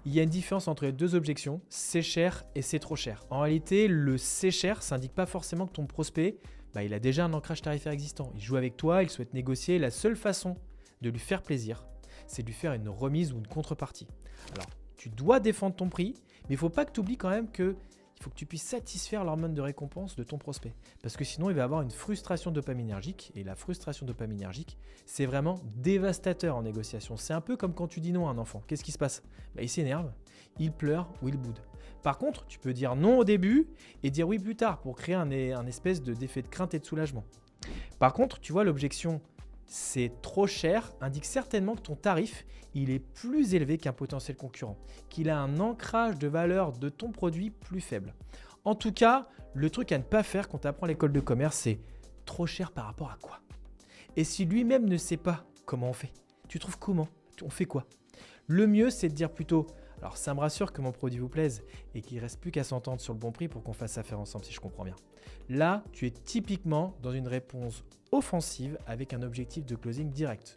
Il y a une différence entre les deux objections, c'est cher et c'est trop cher. En réalité, le c'est cher, ça n'indique pas forcément que ton prospect, il a déjà un ancrage tarifaire existant. Il joue avec toi, il souhaite négocier. La seule façon de lui faire plaisir, c'est de lui faire une remise ou une contrepartie. Alors, tu dois défendre ton prix, mais il ne faut pas que tu oublies quand même qu'il faut que tu puisses satisfaire l'hormone de récompense de ton prospect. Parce que sinon, il va avoir une frustration dopaminergique. Et la frustration dopaminergique, c'est vraiment dévastateur en négociation. C'est un peu comme quand tu dis non à un enfant. Qu'est-ce qui se passe ? Il s'énerve, il pleure ou il boude. Par contre, tu peux dire non au début et dire oui plus tard pour créer un espèce d'effet de crainte et de soulagement. Par contre, tu vois, l'objection c'est trop cher indique certainement que ton tarif il est plus élevé qu'un potentiel concurrent, qu'il a un ancrage de valeur de ton produit plus faible. En tout cas, le truc à ne pas faire quand tu apprends à l'école de commerce, c'est trop cher par rapport à quoi ? Et si lui-même ne sait pas comment on fait, tu trouves comment ? On fait quoi ? Le mieux, c'est de dire plutôt « Alors, ça me rassure que mon produit vous plaise et qu'il ne reste plus qu'à s'entendre sur le bon prix pour qu'on fasse affaire ensemble si je comprends bien. » Là, tu es typiquement dans une réponse offensive avec un objectif de closing direct.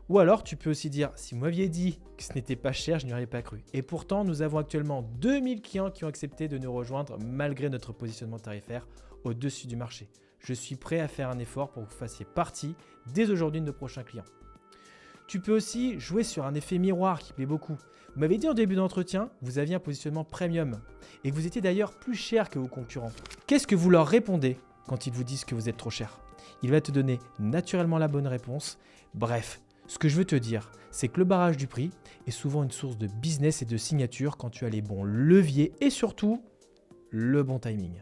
Ou alors, tu peux aussi dire « Si vous m'aviez dit que ce n'était pas cher, je n'y aurais pas cru. Et pourtant, nous avons actuellement 2000 clients qui ont accepté de nous rejoindre malgré notre positionnement tarifaire au-dessus du marché. Je suis prêt à faire un effort pour que vous fassiez partie dès aujourd'hui de nos prochains clients. » Tu peux aussi jouer sur un effet miroir qui plaît beaucoup. Vous m'avez dit en début d'entretien, vous aviez un positionnement premium et que vous étiez d'ailleurs plus cher que vos concurrents. Qu'est-ce que vous leur répondez quand ils vous disent que vous êtes trop cher ? Il va te donner naturellement la bonne réponse. Bref, ce que je veux te dire, c'est que le barrage du prix est souvent une source de business et de signature quand tu as les bons leviers et surtout le bon timing.